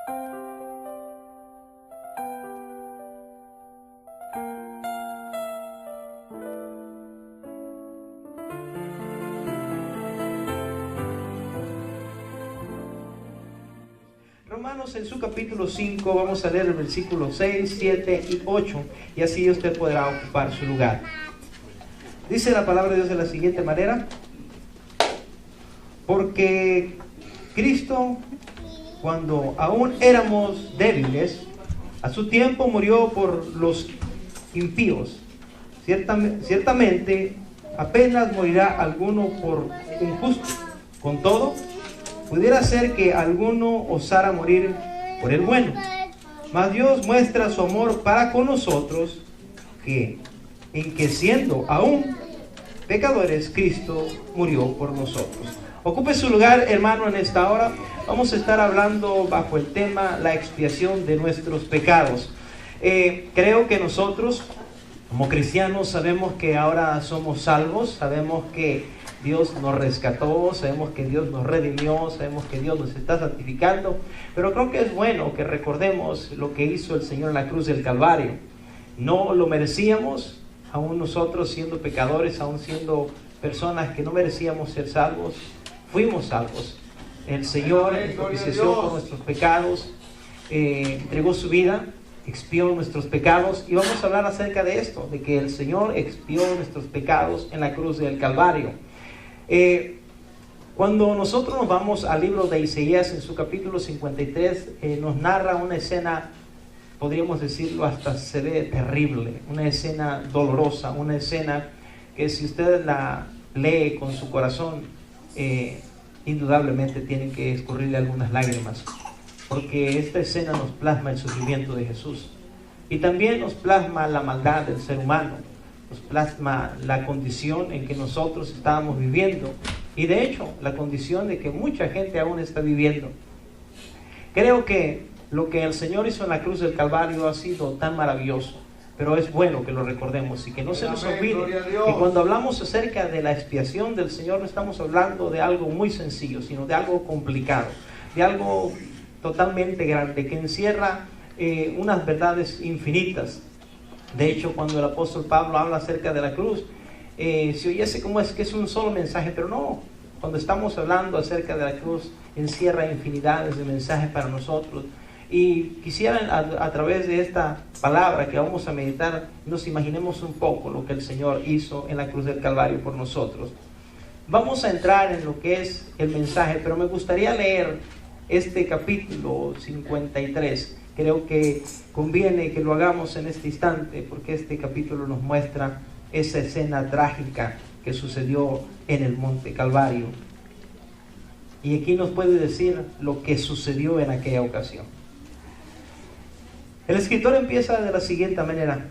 Romanos en su capítulo 5, vamos a leer el versículo 6, 7 y 8, y así usted podrá ocupar su lugar. Dice la palabra de Dios de la siguiente manera: porque Cristo, cuando aún éramos débiles, a su tiempo murió por los impíos. Ciertamente, apenas morirá alguno por un justo. Con todo, pudiera ser que alguno osara morir por el bueno. Mas Dios muestra su amor para con nosotros, en que siendo aún pecadores, Cristo murió por nosotros. Ocupe su lugar, hermano, en esta hora. Vamos a estar hablando bajo el tema la expiación de nuestros pecados. Creo que nosotros, como cristianos, sabemos que ahora somos salvos, sabemos que Dios nos rescató, sabemos que Dios nos redimió, sabemos que Dios nos está santificando, pero creo que es bueno que recordemos lo que hizo el Señor en la cruz del Calvario. No lo merecíamos, aún nosotros siendo pecadores, aún siendo personas que no merecíamos ser salvos, fuimos salvos. El Señor, en propiciación por nuestros pecados, entregó su vida, expió nuestros pecados, y vamos a hablar acerca de esto, de que el Señor expió nuestros pecados en la cruz del Calvario. Cuando nosotros nos vamos al libro de Isaías, en su capítulo 53, nos narra una escena, podríamos decirlo, hasta se ve terrible, una escena dolorosa, una escena que si usted la lee con su corazón, indudablemente tienen que escurrirle algunas lágrimas, porque esta escena nos plasma el sufrimiento de Jesús, y también nos plasma la maldad del ser humano, nos plasma la condición en que nosotros estábamos viviendo, y de hecho la condición de que mucha gente aún está viviendo. Creo que lo que el Señor hizo en la cruz del Calvario ha sido tan maravilloso, pero es bueno que lo recordemos y que no se nos olvide que cuando hablamos acerca de la expiación del Señor, no estamos hablando de algo muy sencillo, sino de algo complicado, de algo totalmente grande, que encierra unas verdades infinitas. De hecho, cuando el apóstol Pablo habla acerca de la cruz, se oyese como es que es un solo mensaje, pero no. Cuando estamos hablando acerca de la cruz, encierra infinidades de mensajes para nosotros. Y quisiera a través de esta palabra que vamos a meditar, nos imaginemos un poco lo que el Señor hizo en la cruz del Calvario por nosotros. Vamos a entrar en lo que es el mensaje, pero me gustaría leer este capítulo 53. Creo que conviene que lo hagamos en este instante, porque este capítulo nos muestra esa escena trágica que sucedió en el monte Calvario. Y aquí nos puede decir lo que sucedió en aquella ocasión. El escritor empieza de la siguiente manera: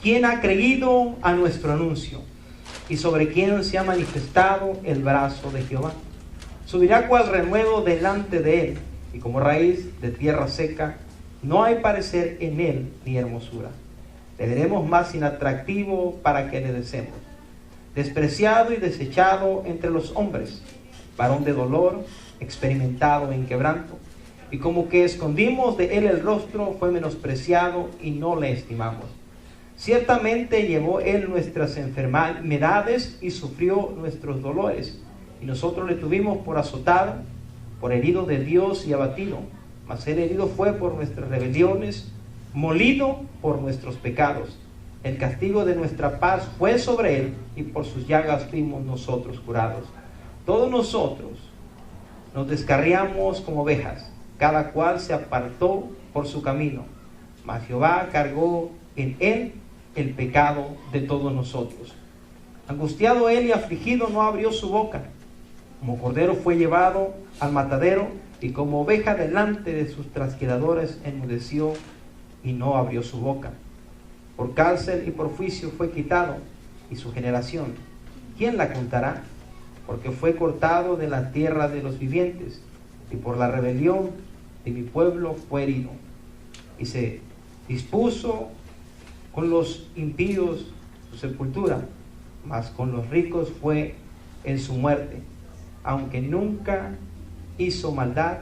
¿quién ha creído a nuestro anuncio? ¿Y sobre quién se ha manifestado el brazo de Jehová? Subirá cual renuevo delante de él, y como raíz de tierra seca, no hay parecer en él ni hermosura. Le veremos más inatractivo para que le deseemos. Despreciado y desechado entre los hombres, varón de dolor, experimentado en quebranto, y como que escondimos de él el rostro, fue menospreciado y no le estimamos. Ciertamente llevó él nuestras enfermedades y sufrió nuestros dolores, y nosotros le tuvimos por azotado, por herido de Dios y abatido. Mas él herido fue por nuestras rebeliones, molido por nuestros pecados. El castigo de nuestra paz fue sobre él, y por sus llagas fuimos nosotros curados. Todos nosotros nos descarriamos como ovejas, cada cual se apartó por su camino, mas Jehová cargó en él el pecado de todos nosotros. Angustiado él y afligido, no abrió su boca. Como cordero fue llevado al matadero, y como oveja delante de sus trasquiladores enmudeció y no abrió su boca. Por cárcel y por juicio fue quitado, y su generación, ¿quién la contará? Porque fue cortado de la tierra de los vivientes, y por la rebelión de mi pueblo fue herido. Y se dispuso con los impíos su sepultura, mas con los ricos fue en su muerte, aunque nunca hizo maldad,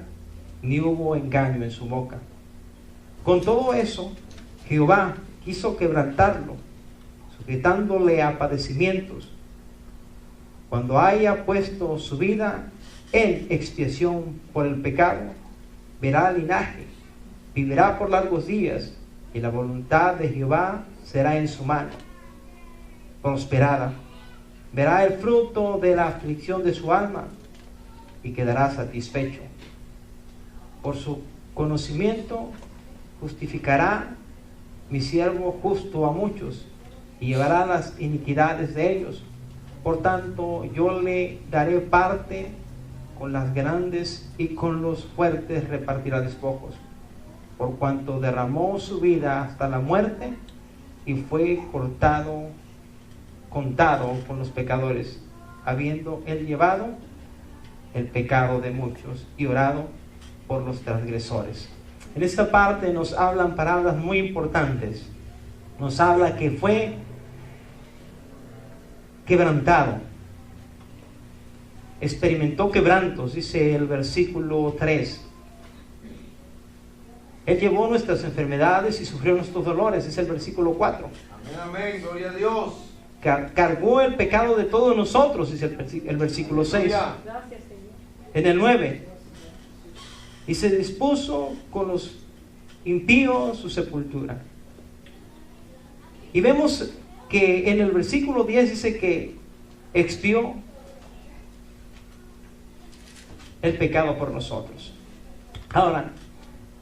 ni hubo engaño en su boca. Con todo eso, Jehová quiso quebrantarlo, sujetándole a padecimientos. Cuando haya puesto su vida en expiación por el pecado, verá linaje, vivirá por largos días, y la voluntad de Jehová será en su mano, prosperada. Verá el fruto de la aflicción de su alma y quedará satisfecho. Por su conocimiento justificará mi siervo justo a muchos y llevará las iniquidades de ellos. Por tanto, yo le daré parte con las grandes y con los fuertes repartirá despojos. Por cuanto derramó su vida hasta la muerte y fue contado con los pecadores, habiendo él llevado el pecado de muchos y orado por los transgresores. En esta parte nos hablan palabras muy importantes. Nos habla que fue quebrantado, experimentó quebrantos, dice el versículo 3. Él llevó nuestras enfermedades y sufrió nuestros dolores, es el versículo 4. Amén, amén, gloria a Dios. Cargó el pecado de todos nosotros, dice el versículo 6. Gracias, Señor. En el 9. Y se dispuso con los impíos su sepultura. Y vemos que en el versículo 10 dice que expió el pecado por nosotros. Ahora,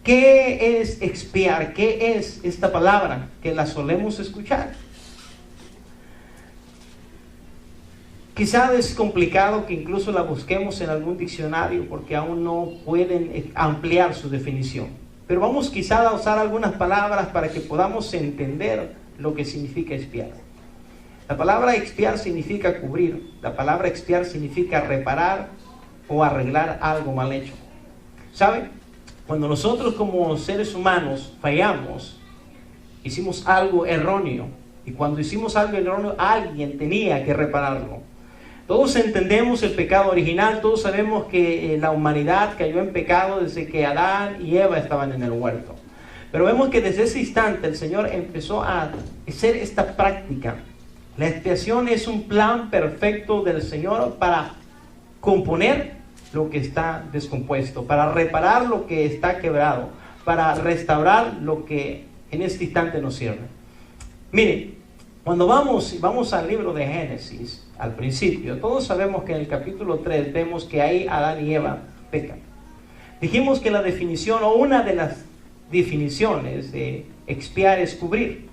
¿qué es expiar? ¿Qué es esta palabra que la solemos escuchar? Quizá es complicado que incluso la busquemos en algún diccionario porque aún no pueden ampliar su definición. Pero vamos quizá a usar algunas palabras para que podamos entender lo que significa expiar. La palabra expiar significa cubrir. La palabra expiar significa reparar o arreglar algo mal hecho. ¿Sabe? Cuando nosotros como seres humanos fallamos, hicimos algo erróneo. Y cuando hicimos algo erróneo, alguien tenía que repararlo. Todos entendemos el pecado original, todos sabemos que la humanidad cayó en pecado desde que Adán y Eva estaban en el huerto. Pero vemos que desde ese instante el Señor empezó a hacer esta práctica. La expiación es un plan perfecto del Señor para componer lo que está descompuesto, para reparar lo que está quebrado, para restaurar lo que en este instante nos sirve. Miren, cuando vamos al libro de Génesis, al principio, todos sabemos que en el capítulo 3 vemos que ahí Adán y Eva pecan. Dijimos que la definición o una de las definiciones de expiar es cubrir.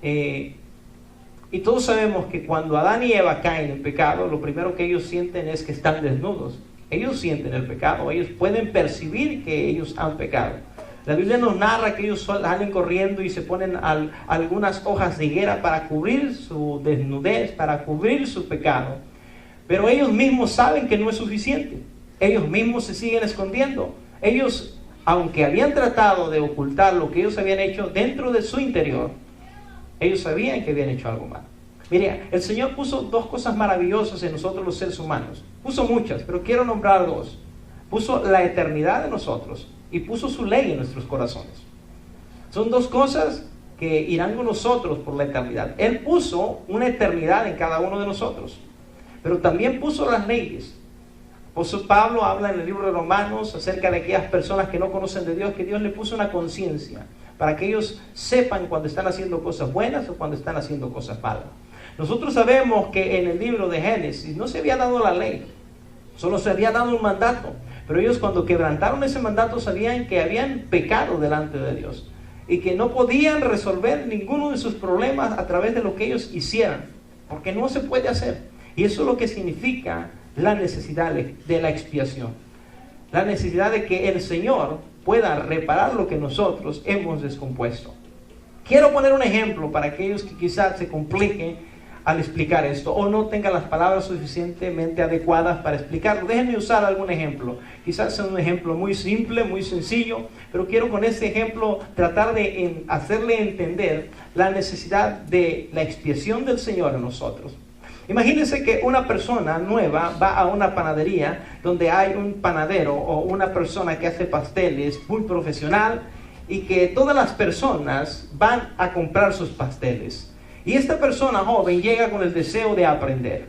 Y todos sabemos que cuando Adán y Eva caen en pecado, lo primero que ellos sienten es que están desnudos. Ellos sienten el pecado, ellos pueden percibir que ellos han pecado. La Biblia nos narra que ellos salen corriendo y se ponen algunas hojas de higuera para cubrir su desnudez, para cubrir su pecado. Pero ellos mismos saben que no es suficiente. Ellos mismos se siguen escondiendo. Ellos, aunque habían tratado de ocultar lo que ellos habían hecho dentro de su interior, ellos sabían que habían hecho algo mal. Mire, el Señor puso dos cosas maravillosas en nosotros los seres humanos. Puso muchas, pero quiero nombrar dos. Puso la eternidad en nosotros y puso su ley en nuestros corazones. Son dos cosas que irán con nosotros por la eternidad. Él puso una eternidad en cada uno de nosotros, pero también puso las leyes. Apóstol Pablo habla en el libro de Romanos acerca de aquellas personas que no conocen de Dios, que Dios le puso una conciencia para que ellos sepan cuando están haciendo cosas buenas o cuando están haciendo cosas malas. Nosotros sabemos que en el libro de Génesis no se había dado la ley, solo se había dado un mandato. Pero ellos cuando quebrantaron ese mandato sabían que habían pecado delante de Dios y que no podían resolver ninguno de sus problemas a través de lo que ellos hicieran, porque no se puede hacer. Y eso es lo que significa la necesidad de la expiación. La necesidad de que el Señor pueda reparar lo que nosotros hemos descompuesto. Quiero poner un ejemplo para aquellos que quizás se compliquen al explicar esto o no tengan las palabras suficientemente adecuadas para explicarlo. Déjenme usar algún ejemplo. Quizás sea un ejemplo muy simple, muy sencillo, pero quiero con este ejemplo tratar de hacerle entender la necesidad de la expiación del Señor en nosotros. Imagínense que una persona nueva va a una panadería donde hay un panadero o una persona que hace pasteles muy profesional y que todas las personas van a comprar sus pasteles. Y esta persona joven llega con el deseo de aprender.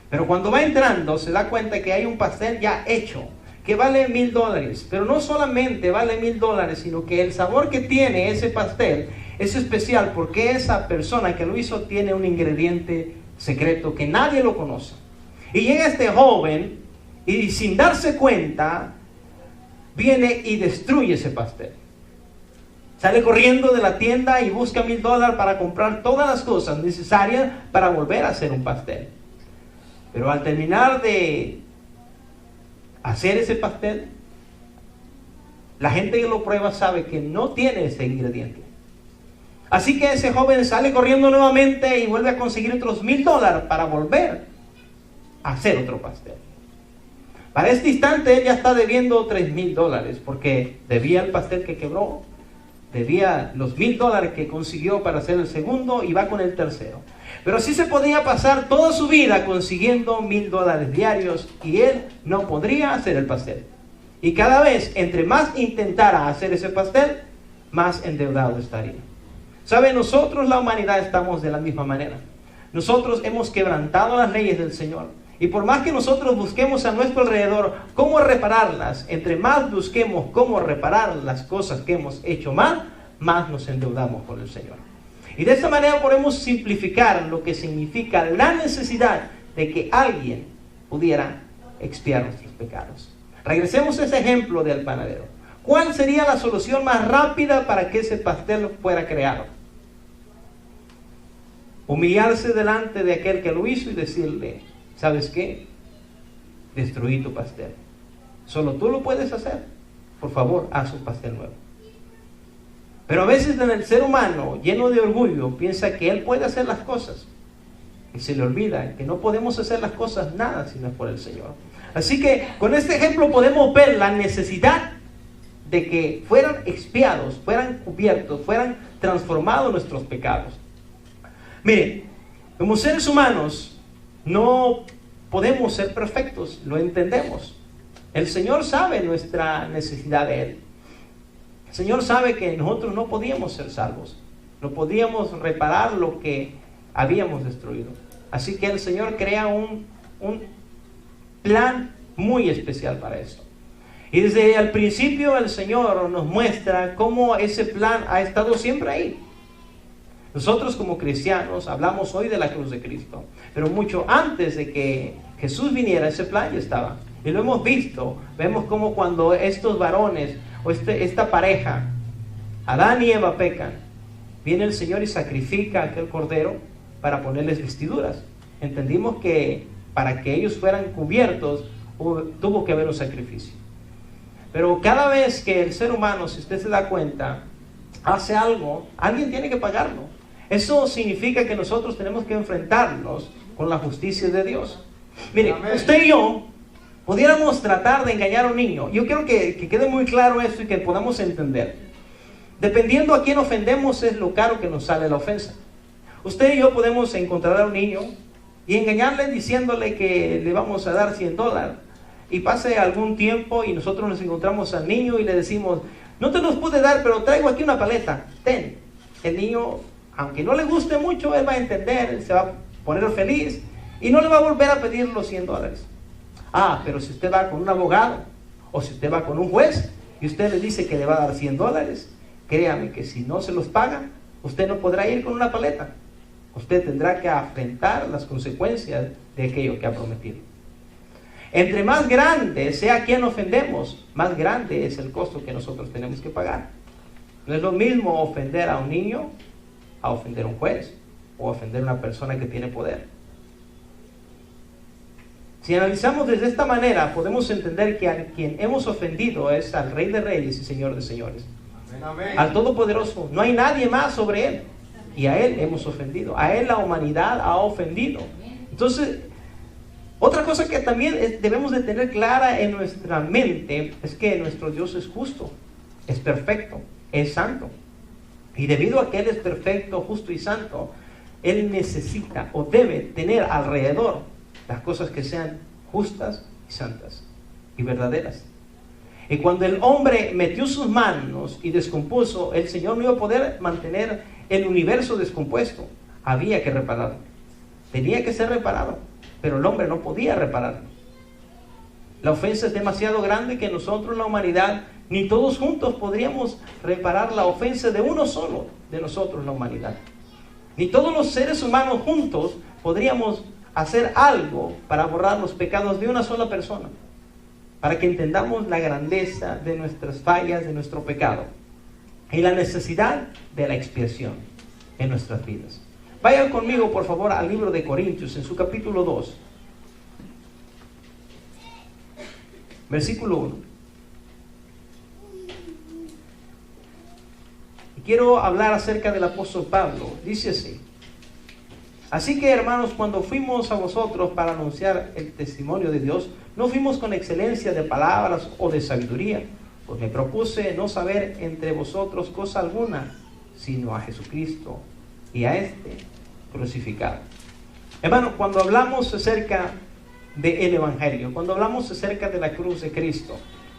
Pero cuando va entrando se da cuenta que hay un pastel ya hecho, que vale $1,000. Pero no solamente vale $1,000, sino que el sabor que tiene ese pastel es especial porque esa persona que lo hizo tiene un ingrediente secreto que nadie lo conoce. Y llega este joven y sin darse cuenta viene y destruye ese pastel. Sale corriendo de la tienda y busca $1,000 para comprar todas las cosas necesarias para volver a hacer un pastel. Pero al terminar de hacer ese pastel, la gente que lo prueba sabe que no tiene ese ingrediente. Así que ese joven sale corriendo nuevamente y vuelve a conseguir otros $1,000 para volver a hacer otro pastel. Para este instante él ya está debiendo $3,000 porque debía el pastel que quebró, debía los $1,000 que consiguió para hacer el segundo y va con el tercero. Pero así se podía pasar toda su vida consiguiendo $1,000 diarios y él no podría hacer el pastel. Y cada vez, entre más intentara hacer ese pastel, más endeudado estaría. ¿Sabe? Nosotros, la humanidad, estamos de la misma manera. Nosotros hemos quebrantado las leyes del Señor. Y por más que nosotros busquemos a nuestro alrededor cómo repararlas, entre más busquemos cómo reparar las cosas que hemos hecho mal, más nos endeudamos con el Señor. Y de esta manera podemos simplificar lo que significa la necesidad de que alguien pudiera expiar nuestros pecados. Regresemos a ese ejemplo del panadero. ¿Cuál sería la solución más rápida para que ese pastel fuera creado? Humillarse delante de aquel que lo hizo y decirle: ¿sabes qué? Destruí tu pastel. Solo tú lo puedes hacer. Por favor, haz un pastel nuevo. Pero a veces en el ser humano, lleno de orgullo, piensa que él puede hacer las cosas. Y se le olvida que no podemos hacer las cosas nada si no es por el Señor. Así que con este ejemplo podemos ver la necesidad de que fueran expiados, fueran cubiertos, fueran transformados nuestros pecados. Miren, como seres humanos no podemos ser perfectos, lo entendemos. El Señor sabe nuestra necesidad de Él. El Señor sabe que nosotros no podíamos ser salvos, no podíamos reparar lo que habíamos destruido. Así que el Señor crea un plan muy especial para esto. Y desde el principio el Señor nos muestra cómo ese plan ha estado siempre ahí. Nosotros como cristianos hablamos hoy de la cruz de Cristo, pero mucho antes de que Jesús viniera, ese plan ya estaba. Y lo hemos visto, vemos como cuando estos varones o esta pareja, Adán y Eva, pecan, viene el Señor y sacrifica a aquel cordero para ponerles vestiduras. Entendimos que para que ellos fueran cubiertos tuvo que haber un sacrificio. Pero cada vez que el ser humano, si usted se da cuenta, hace algo, alguien tiene que pagarlo. Eso significa que nosotros tenemos que enfrentarnos con la justicia de Dios. Mire, usted y yo pudiéramos tratar de engañar a un niño. Yo quiero que quede muy claro esto y que podamos entender. Dependiendo a quién ofendemos es lo caro que nos sale la ofensa. Usted y yo podemos encontrar a un niño y engañarle diciéndole que le vamos a dar $100. Y pase algún tiempo y nosotros nos encontramos al niño y le decimos: no te los pude dar, pero traigo aquí una paleta, ten. El niño, aunque no le guste mucho, él va a entender, él se va a poner feliz y no le va a volver a pedir los $100. Ah, pero si usted va con un abogado o si usted va con un juez y usted le dice que le va a dar $100, créame que si no se los paga, usted no podrá ir con una paleta. Usted tendrá que afrontar las consecuencias de aquello que ha prometido. Entre más grande sea quien ofendemos, más grande es el costo que nosotros tenemos que pagar. No es lo mismo ofender a un niño a ofender a un juez o ofender a una persona que tiene poder. Si analizamos desde esta manera, podemos entender que a quien hemos ofendido es al Rey de Reyes y Señor de Señores. Amén. Al Todopoderoso. No hay nadie más sobre Él. Y a Él hemos ofendido. A Él la humanidad ha ofendido. Entonces, otra cosa que también debemos de tener clara en nuestra mente es que nuestro Dios es justo, es perfecto, es santo. Y debido a que Él es perfecto, justo y santo, Él necesita o debe tener alrededor las cosas que sean justas y santas y verdaderas. Y cuando el hombre metió sus manos y descompuso, el Señor no iba a poder mantener el universo descompuesto. Había que repararlo. Tenía que ser reparado, pero el hombre no podía repararlo. La ofensa es demasiado grande que nosotros, la humanidad, ni todos juntos podríamos reparar la ofensa de uno solo de nosotros, la humanidad. Ni todos los seres humanos juntos podríamos hacer algo para borrar los pecados de una sola persona, para que entendamos la grandeza de nuestras fallas, de nuestro pecado y la necesidad de la expiación en nuestras vidas. Vayan conmigo, por favor, al libro de Corintios, en su capítulo 2, versículo 1. Y quiero hablar acerca del apóstol Pablo. Dice así: así que, hermanos, cuando fuimos a vosotros para anunciar el testimonio de Dios, no fuimos con excelencia de palabras o de sabiduría, pues me propuse no saber entre vosotros cosa alguna, sino a Jesucristo y a este crucificado. Hermano, cuando hablamos acerca del Evangelio, cuando hablamos acerca de la cruz de Cristo,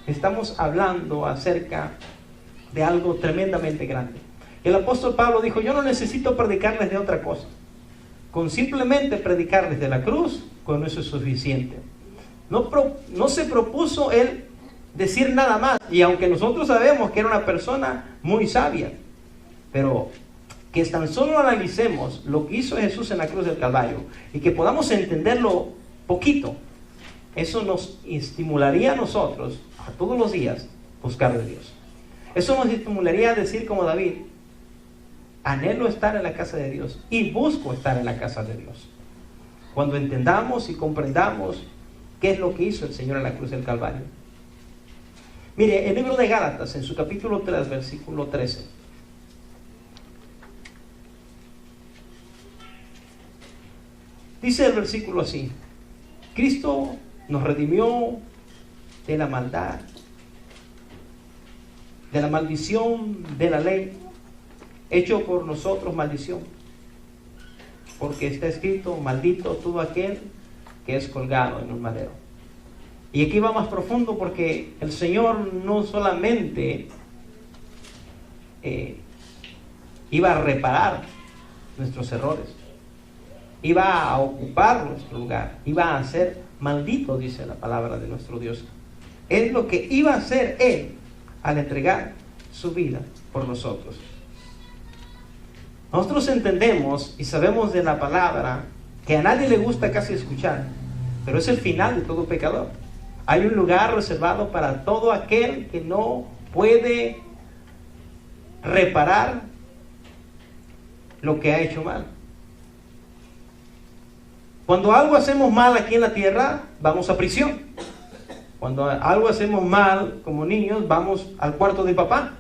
estamos hablando acerca de algo tremendamente grande. El apóstol Pablo dijo: yo no necesito predicarles de otra cosa. Con simplemente predicarles de la cruz, con eso es suficiente. No se propuso él decir nada más. Y aunque nosotros sabemos que era una persona muy sabia, pero que tan solo analicemos lo que hizo Jesús en la cruz del Calvario y que podamos entenderlo poquito, eso nos estimularía a nosotros a todos los días buscar de Dios. Eso nos estimularía a decir como David: anhelo estar en la casa de Dios y busco estar en la casa de Dios. Cuando entendamos y comprendamos qué es lo que hizo el Señor en la cruz del Calvario. Mire, el libro de Gálatas, en su capítulo 3, versículo 13. Dice el versículo así: Cristo nos redimió de la maldad, de la maldición de la ley, hecho por nosotros maldición, porque está escrito: maldito todo aquel que es colgado en un madero. Y aquí va más profundo, porque el Señor no solamente iba a reparar nuestros errores, iba a ocupar nuestro lugar, iba a ser maldito, dice la palabra de nuestro Dios. Es lo que iba a hacer Él al entregar su vida por nosotros. Nosotros entendemos y sabemos de la palabra que a nadie le gusta casi escuchar, pero es el final de todo pecador. Hay un lugar reservado para todo aquel que no puede reparar lo que ha hecho mal. Cuando algo hacemos mal aquí en la tierra, vamos a prisión. Cuando algo hacemos mal como niños, vamos al cuarto de papá.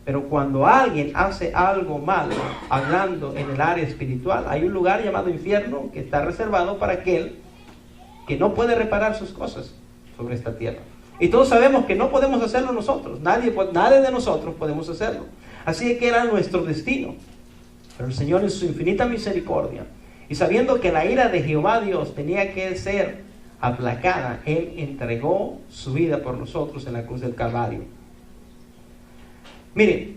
Pero cuando alguien hace algo malo, hablando en el área espiritual, hay un lugar llamado infierno que está reservado para aquel que no puede reparar sus cosas sobre esta tierra. Y todos sabemos que no podemos hacerlo nosotros. Nadie de nosotros podemos hacerlo. Así que era nuestro destino. Pero el Señor, en su infinita misericordia, y sabiendo que la ira de Jehová Dios tenía que ser aplacada, Él entregó su vida por nosotros en la cruz del Calvario. Mire,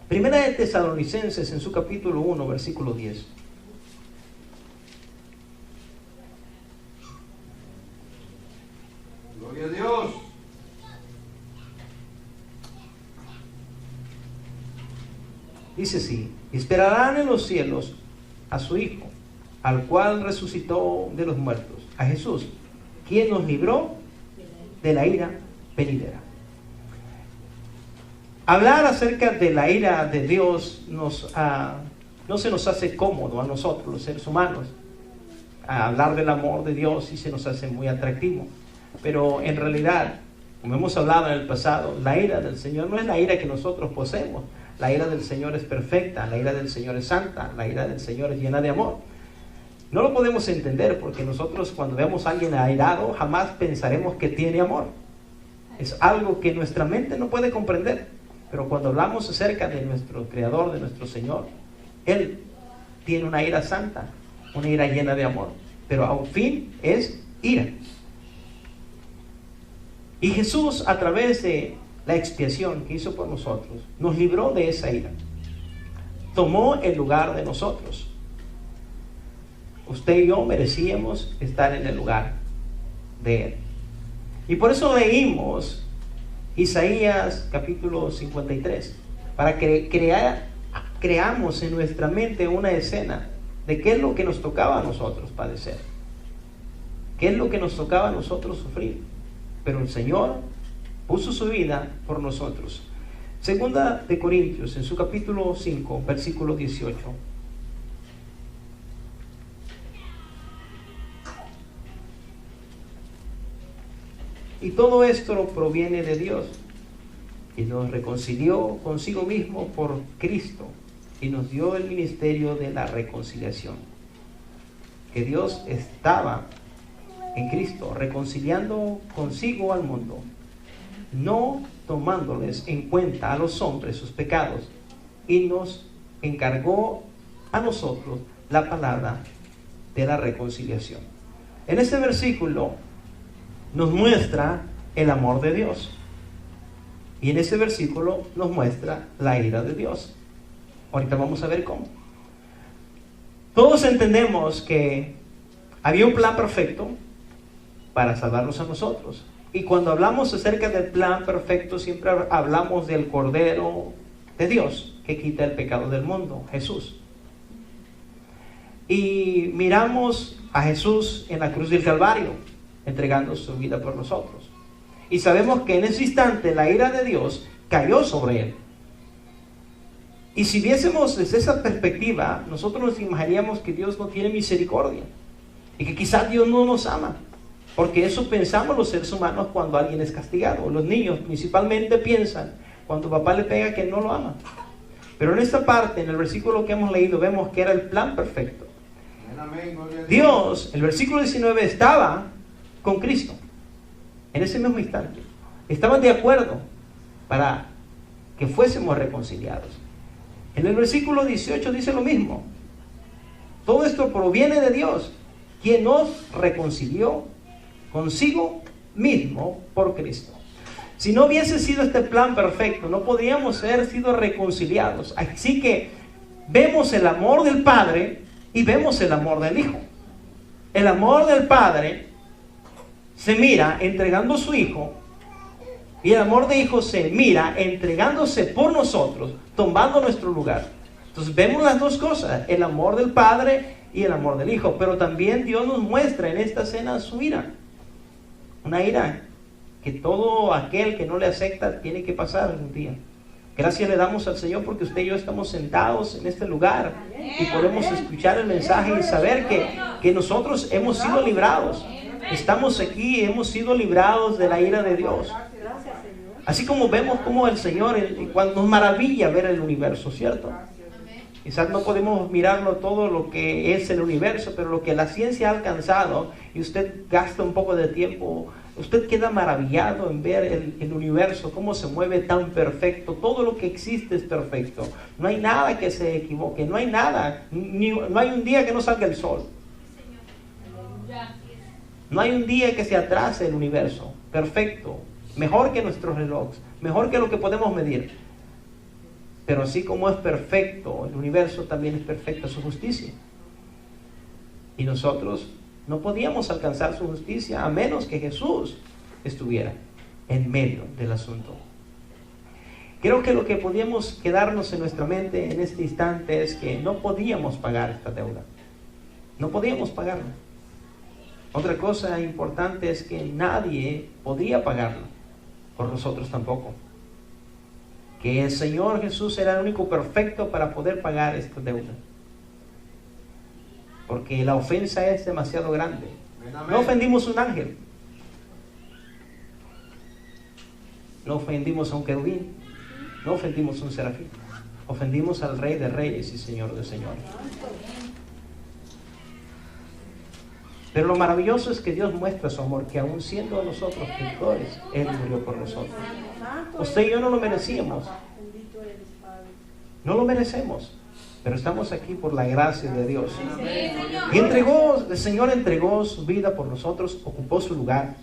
Primera de Tesalonicenses, en su capítulo 1, versículo 10. Gloria a Dios. Dice así: esperarán en los cielos a su Hijo, al cual resucitó de los muertos, a Jesús, quien nos libró de la ira venidera. Hablar acerca de la ira de Dios no se nos hace cómodo a nosotros, los seres humanos. Hablar del amor de Dios sí se nos hace muy atractivo, pero en realidad, como hemos hablado en el pasado, la ira del Señor no es la ira que nosotros poseemos. La ira del Señor es perfecta, la ira del Señor es santa, la ira del Señor es llena de amor. No lo podemos entender porque nosotros, cuando vemos a alguien airado, jamás pensaremos que tiene amor. Es algo que nuestra mente no puede comprender. Pero cuando hablamos acerca de nuestro Creador, de nuestro Señor, Él tiene una ira santa, una ira llena de amor, pero al fin es ira. Y Jesús, a través de la expiación que hizo por nosotros, nos libró de esa ira. Tomó el lugar de nosotros. Usted y yo merecíamos estar en el lugar de Él. Y por eso leímos Isaías capítulo 53, para que creamos en nuestra mente una escena de qué es lo que nos tocaba a nosotros padecer, qué es lo que nos tocaba a nosotros sufrir. Pero el Señor puso su vida por nosotros. Segunda de Corintios, en su capítulo 5, versículo 18. Y todo esto proviene de Dios, y nos reconcilió consigo mismo por Cristo, y nos dio el ministerio de la reconciliación. Que Dios estaba en Cristo reconciliando consigo al mundo, no tomándoles en cuenta a los hombres sus pecados, y nos encargó a nosotros la palabra de la reconciliación. En este versículo nos muestra el amor de Dios, y en ese versículo nos muestra la ira de Dios. Ahorita vamos a ver cómo. Todos entendemos que había un plan perfecto para salvarnos a nosotros. Y cuando hablamos acerca del plan perfecto, siempre hablamos del Cordero de Dios que quita el pecado del mundo, Jesús. Y miramos a Jesús en la cruz del Calvario, entregando su vida por nosotros. Y sabemos que en ese instante la ira de Dios cayó sobre Él. Y si viésemos desde esa perspectiva, nosotros nos imaginaríamos que Dios no tiene misericordia y que quizás Dios no nos ama, porque eso pensamos los seres humanos cuando alguien es castigado. Los niños principalmente piensan cuando papá le pega que no lo ama. Pero en esta parte, en el versículo que hemos leído, vemos que era el plan perfecto. Dios, el versículo 19, estaba con Cristo en ese mismo instante. Estaban de acuerdo para que fuésemos reconciliados. En el versículo 18 dice lo mismo. Todo esto proviene de Dios, quien nos reconcilió consigo mismo por Cristo. Si no hubiese sido este plan perfecto, no podríamos haber sido reconciliados. Así que vemos el amor del Padre y vemos el amor del Hijo. El amor del Padre se mira entregando a su Hijo, y el amor de Hijo se mira entregándose por nosotros, tomando nuestro lugar. Entonces vemos las dos cosas, el amor del Padre y el amor del Hijo. Pero también Dios nos muestra en esta escena su ira. Una ira que todo aquel que no le acepta tiene que pasar un día. Gracias le damos al Señor porque usted y yo estamos sentados en este lugar y podemos escuchar el mensaje y saber que nosotros hemos sido librados. Estamos aquí y hemos sido librados de la ira de Dios. Así como vemos como el Señor, cuando nos maravilla ver el universo, ¿cierto? Quizás no podemos mirarlo todo lo que es el universo, pero lo que la ciencia ha alcanzado, y usted gasta un poco de tiempo, usted queda maravillado en ver el universo, cómo se mueve tan perfecto. Todo lo que existe es perfecto. No hay nada que se equivoque, no hay nada, no hay un día que no salga el sol. No hay un día que se atrase el universo. Perfecto. Mejor que nuestros relojes, mejor que lo que podemos medir. Pero así como es perfecto el universo, también es perfecta su justicia. Y nosotros no podíamos alcanzar su justicia a menos que Jesús estuviera en medio del asunto. Creo que lo que podíamos quedarnos en nuestra mente en este instante es que no podíamos pagar esta deuda. No podíamos pagarla. Otra cosa importante es que nadie podía pagarla por nosotros tampoco. Que el Señor Jesús era el único perfecto para poder pagar esta deuda. Porque la ofensa es demasiado grande. No ofendimos a un ángel. No ofendimos a un querubín. No ofendimos a un serafín. Ofendimos al Rey de Reyes y Señor de Señores. Pero lo maravilloso es que Dios muestra su amor, que aún siendo nosotros pecadores, Él murió por nosotros. Usted y yo no lo merecíamos. No lo merecemos. pero estamos aquí por la gracia de Dios. Y el Señor entregó su vida por nosotros, ocupó su lugar.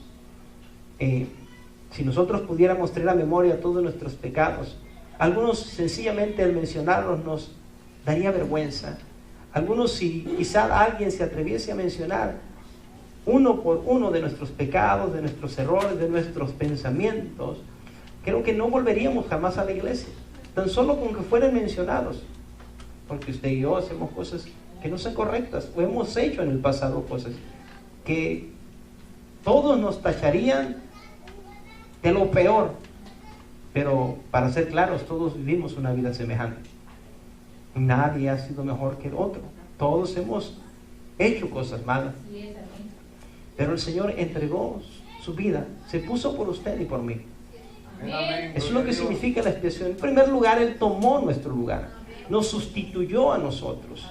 Si nosotros pudiéramos traer a memoria todos nuestros pecados, algunos sencillamente al mencionarlos nos daría vergüenza. Algunos, si quizá alguien se atreviese a mencionar uno por uno de nuestros pecados, de nuestros errores, de nuestros pensamientos, creo que no volveríamos jamás a la iglesia, tan solo con que fueran mencionados, porque usted y yo hacemos cosas que no son correctas, o hemos hecho en el pasado cosas que todos nos tacharían de lo peor. Pero para ser claros, todos vivimos una vida semejante. Nadie ha sido mejor que el otro. Todos hemos hecho cosas malas. Pero el Señor entregó su vida, se puso por usted y por mí. Eso es lo que significa la expiación. En primer lugar, Él tomó nuestro lugar, nos sustituyó a nosotros.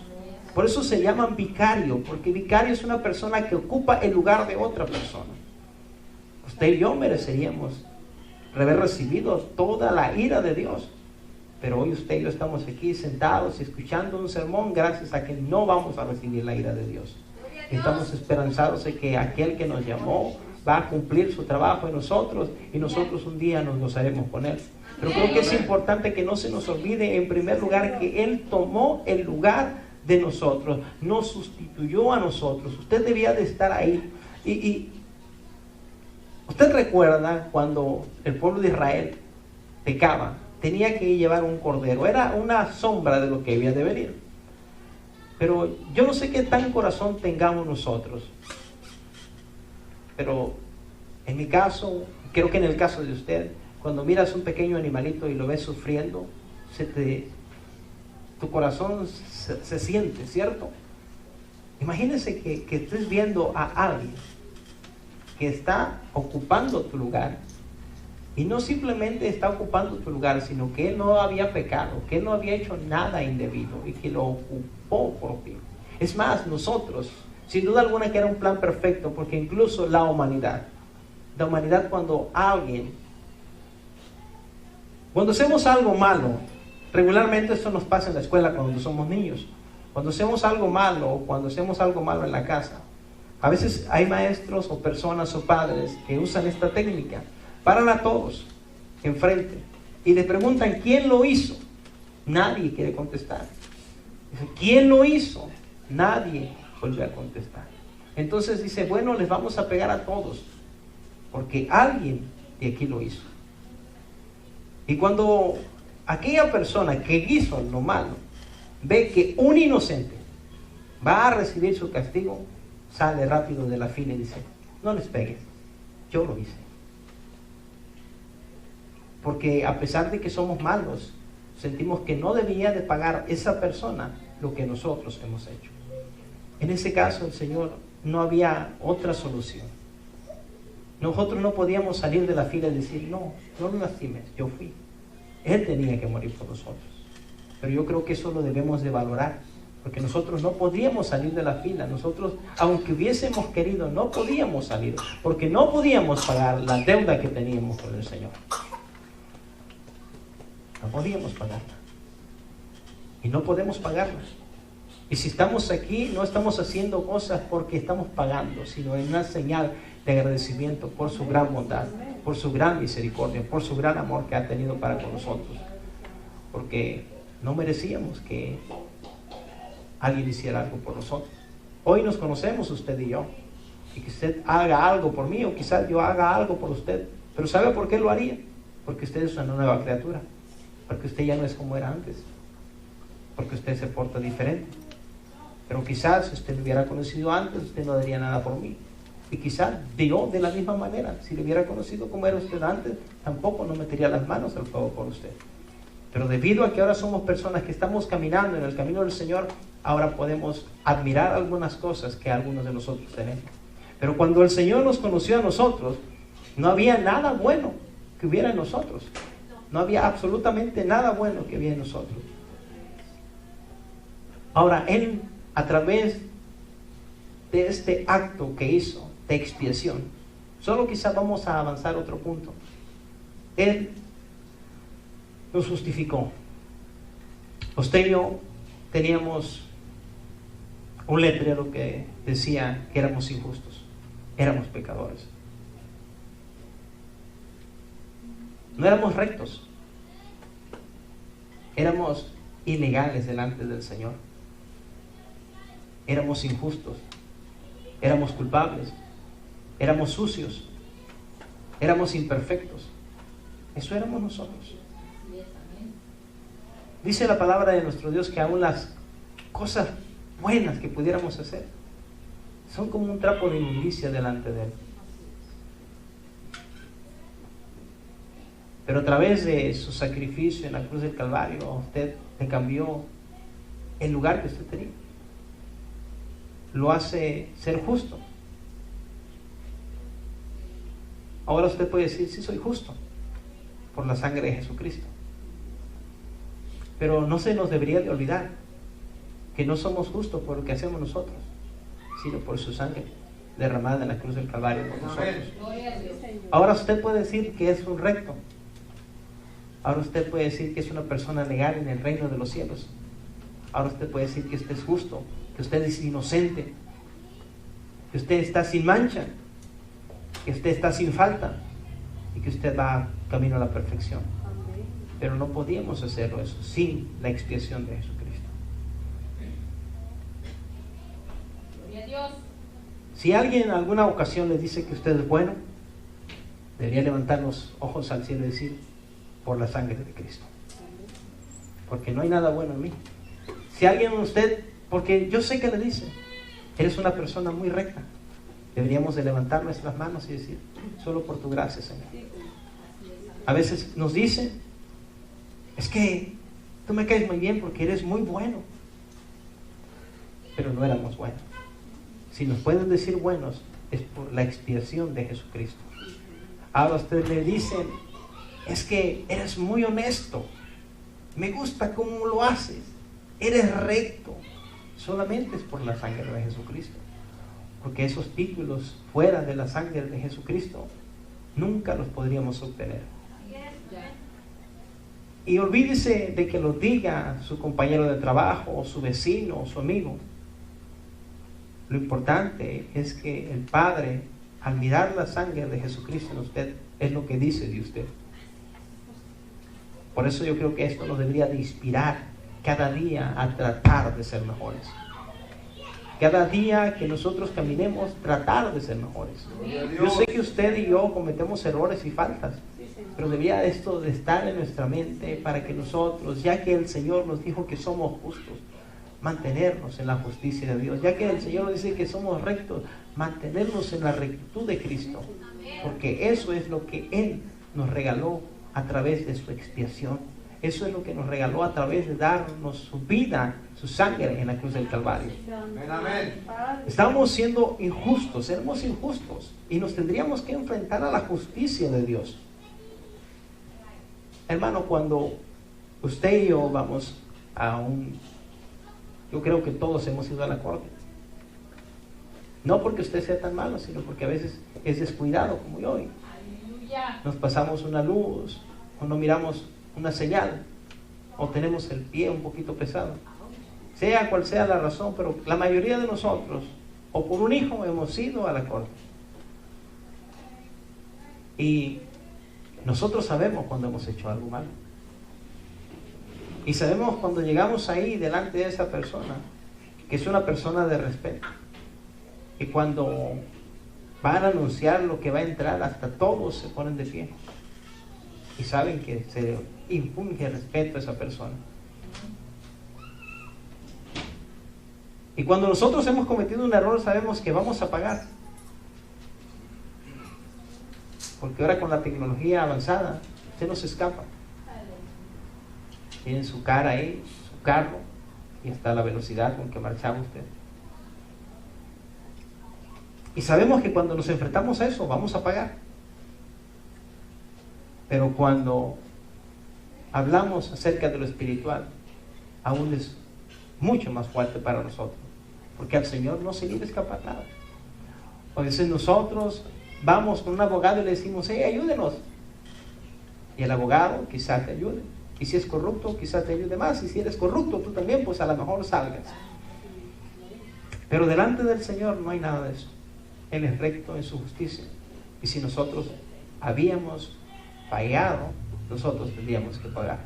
Por eso se llaman vicario, porque vicario es una persona que ocupa el lugar de otra persona. Usted y yo mereceríamos haber recibido toda la ira de Dios, pero hoy usted y yo estamos aquí sentados y escuchando un sermón gracias a que no vamos a recibir la ira de Dios. Estamos esperanzados de que aquel que nos llamó va a cumplir su trabajo en nosotros, y nosotros un día nos gozaremos con Él. Pero creo que es importante que no se nos olvide, en primer lugar, que Él tomó el lugar de nosotros, nos sustituyó a nosotros. Usted debía de estar ahí. Y usted recuerda cuando el pueblo de Israel pecaba, tenía que llevar un cordero, era una sombra de lo que había de venir. Pero yo no sé qué tan corazón tengamos nosotros, pero en mi caso, creo que en el caso de usted, cuando miras un pequeño animalito y lo ves sufriendo, tu corazón se siente, ¿cierto? Imagínese que estés viendo a alguien que está ocupando tu lugar, y no simplemente está ocupando tu lugar, sino que Él no había pecado, que Él no había hecho nada indebido y que lo ocupó por ti. Es más, nosotros, sin duda alguna que era un plan perfecto, porque incluso la humanidad cuando hacemos algo malo, regularmente esto nos pasa en la escuela cuando somos niños, cuando hacemos algo malo o cuando hacemos algo malo en la casa, a veces hay maestros o personas o padres que usan esta técnica. Paran a todos enfrente y le preguntan ¿quién lo hizo? Nadie quiere contestar. Dice, ¿quién lo hizo? Nadie vuelve a contestar. Entonces dice, bueno, les vamos a pegar a todos porque alguien de aquí lo hizo. Y cuando aquella persona que hizo lo malo ve que un inocente va a recibir su castigo, sale rápido de la fila y dice, no les pegues, yo lo hice. Porque a pesar de que somos malos, sentimos que no debía de pagar esa persona lo que nosotros hemos hecho. En ese caso, el Señor, no había otra solución. Nosotros no podíamos salir de la fila y decir, no lo lastimes, yo fui. Él tenía que morir por nosotros. Pero yo creo que eso lo debemos de valorar, porque nosotros no podíamos salir de la fila. Nosotros, aunque hubiésemos querido, no podíamos salir, porque no podíamos pagar la deuda que teníamos con el Señor. No podíamos pagarla. Y no podemos pagarla. Y si estamos aquí, no estamos haciendo cosas porque estamos pagando, sino en una señal de agradecimiento por su gran bondad, por su gran misericordia, por su gran amor que ha tenido para con nosotros. Porque no merecíamos que alguien hiciera algo por nosotros. Hoy nos conocemos usted y yo, y que usted haga algo por mí, o quizás yo haga algo por usted. Pero ¿sabe por qué lo haría? Porque usted es una nueva criatura, porque usted ya no es como era antes, porque usted se porta diferente. Pero quizás si usted lo hubiera conocido antes, usted no daría nada por mí. Y quizás yo de la misma manera, si lo hubiera conocido como era usted antes, tampoco no metería las manos al fuego por usted. Pero debido a que ahora somos personas que estamos caminando en el camino del Señor, ahora podemos admirar algunas cosas que algunos de nosotros tenemos. Pero cuando el Señor nos conoció a nosotros, no había nada bueno que hubiera en nosotros. No había absolutamente nada bueno que hubiera en nosotros. Ahora, Él, a través de este acto que hizo de expiación, solo quizás vamos a avanzar otro punto. Él nos justificó. Usted y yo teníamos un letrero que decía que éramos injustos, éramos pecadores. No éramos rectos, éramos ilegales delante del Señor, éramos injustos, éramos culpables, éramos sucios, éramos imperfectos. Eso éramos nosotros. Dice la palabra de nuestro Dios que aún las cosas buenas que pudiéramos hacer son como un trapo de inmundicia delante de Él. Pero a través de su sacrificio en la cruz del Calvario, a usted le cambió el lugar que usted tenía. Lo hace ser justo. Ahora usted puede decir, sí, soy justo por la sangre de Jesucristo. Pero no se nos debería de olvidar que no somos justos por lo que hacemos nosotros, sino por su sangre derramada en la cruz del Calvario por nosotros. Ahora usted puede decir que es un recto. Ahora usted puede decir que es una persona legal en el reino de los cielos. Ahora usted puede decir que usted es justo, que usted es inocente, que usted está sin mancha, que usted está sin falta y que usted va camino a la perfección. Pero no podíamos hacerlo eso sin la expiación de Jesucristo. Gloria a Dios. Si alguien en alguna ocasión le dice que usted es bueno, debería levantar los ojos al cielo y decir, por la sangre de Cristo, porque no hay nada bueno en mí. Si alguien usted, porque yo sé que le dice, eres una persona muy recta, deberíamos de levantar nuestras manos y decir, solo por tu gracia, Señor. A veces nos dicen, es que tú me caes muy bien porque eres muy bueno, pero no éramos buenos. Si nos pueden decir buenos, es por la expiación de Jesucristo. Ahora ustedes le dicen, es que eres muy honesto, me gusta cómo lo haces, eres recto. Solamente es por la sangre de Jesucristo, porque esos títulos fuera de la sangre de Jesucristo nunca los podríamos obtener. Y olvídese de que lo diga su compañero de trabajo, o su vecino, o su amigo. Lo importante es que el Padre, al mirar la sangre de Jesucristo en usted, es lo que dice de usted. Por eso yo creo que esto nos debería de inspirar cada día a tratar de ser mejores. Cada día que nosotros caminemos, tratar de ser mejores. Yo sé que usted y yo cometemos errores y faltas, pero debería esto de estar en nuestra mente para que nosotros, ya que el Señor nos dijo que somos justos, mantenernos en la justicia de Dios. Ya que el Señor nos dice que somos rectos, mantenernos en la rectitud de Cristo, porque eso es lo que Él nos regaló a través de su expiación. Eso es lo que nos regaló a través de darnos su vida, su sangre en la cruz del Calvario. Amén. Estamos siendo injustos, éramos injustos y nos tendríamos que enfrentar a la justicia de Dios. Hermano, cuando usted y yo vamos a yo creo que todos hemos ido a la corte. No porque usted sea tan malo, sino porque a veces es descuidado como yo. Nos pasamos una luz, o no miramos una señal, o tenemos el pie un poquito pesado. Sea cual sea la razón, pero la mayoría de nosotros, o por un hijo, hemos ido a la corte. Y nosotros sabemos cuando hemos hecho algo malo. Y sabemos cuando llegamos ahí delante de esa persona, que es una persona de respeto. Y cuando van a anunciar lo que va a entrar, hasta todos se ponen de pie. Y saben que se infunde respeto a esa persona. Y cuando nosotros hemos cometido un error, sabemos que vamos a pagar. Porque ahora con la tecnología avanzada, usted no se escapa. Tiene su cara ahí, su carro, y hasta la velocidad con que marchaba usted. Y sabemos que cuando nos enfrentamos a eso, vamos a pagar. Pero cuando hablamos acerca de lo espiritual, aún es mucho más fuerte para nosotros, porque al Señor no se le iba a escapar nada. A veces nosotros vamos con un abogado y le decimos, ayúdenos. Y el abogado quizás te ayude, Y si es corrupto, quizás te ayude más. Y si eres corrupto tú también, pues a lo mejor salgas. Pero delante del Señor no hay nada de eso. Él es recto en su justicia. Y si nosotros habíamos fallado, nosotros tendríamos que pagar.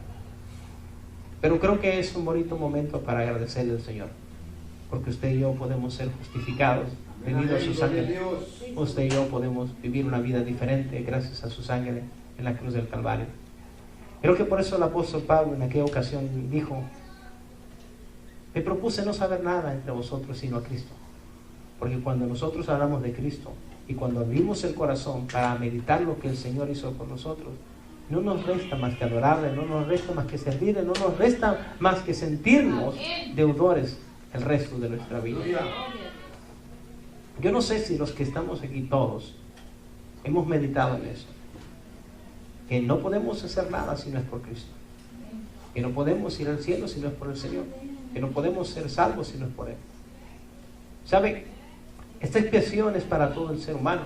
Pero creo que es un bonito momento para agradecerle al Señor, porque usted y yo podemos ser justificados debido a su sangre. Usted y yo podemos vivir una vida diferente gracias a su sangre en la cruz del Calvario. Creo que por eso el apóstol Pablo en aquella ocasión dijo: me propuse no saber nada entre vosotros sino a Cristo. Porque cuando nosotros hablamos de Cristo y cuando abrimos el corazón para meditar lo que el Señor hizo por nosotros, no nos resta más que adorarle, no nos resta más que servirle, no nos resta más que sentirnos deudores el resto de nuestra vida. Yo no sé si los que estamos aquí todos hemos meditado en eso, que no podemos hacer nada si no es por Cristo, que no podemos ir al cielo si no es por el Señor, que no podemos ser salvos si no es por Él. ¿Sabe? Esta expiación es para todo el ser humano,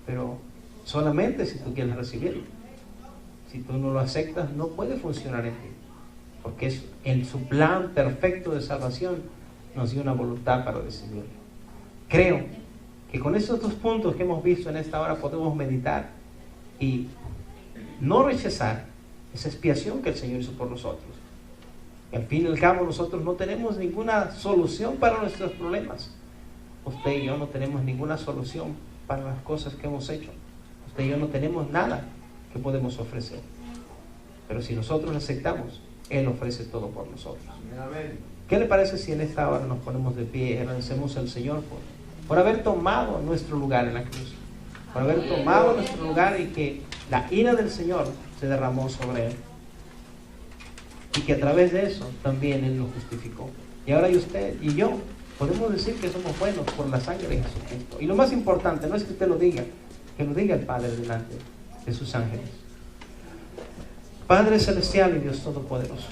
pero solamente si tú quieres recibirlo. Si tú no lo aceptas, no puede funcionar en ti, porque es en su plan perfecto de salvación nos dio una voluntad para recibirlo. Creo que con estos dos puntos que hemos visto en esta hora podemos meditar y no rechazar esa expiación que el Señor hizo por nosotros. Y al fin y al cabo nosotros no tenemos ninguna solución para nuestros problemas. Usted y yo no tenemos ninguna solución para las cosas que hemos hecho. Usted y yo no tenemos nada que podemos ofrecer. Pero si nosotros aceptamos, Él ofrece todo por nosotros. ¿Qué le parece si en esta hora nos ponemos de pie y agradecemos al Señor por haber tomado nuestro lugar en la cruz? Por haber tomado nuestro lugar y que la ira del Señor se derramó sobre Él. Y que a través de eso también Él nos justificó. Y ahora usted y yo podemos decir que somos buenos por la sangre de Jesucristo. Y lo más importante no es que usted lo diga, que lo diga el Padre delante de sus ángeles. Padre celestial y Dios todopoderoso,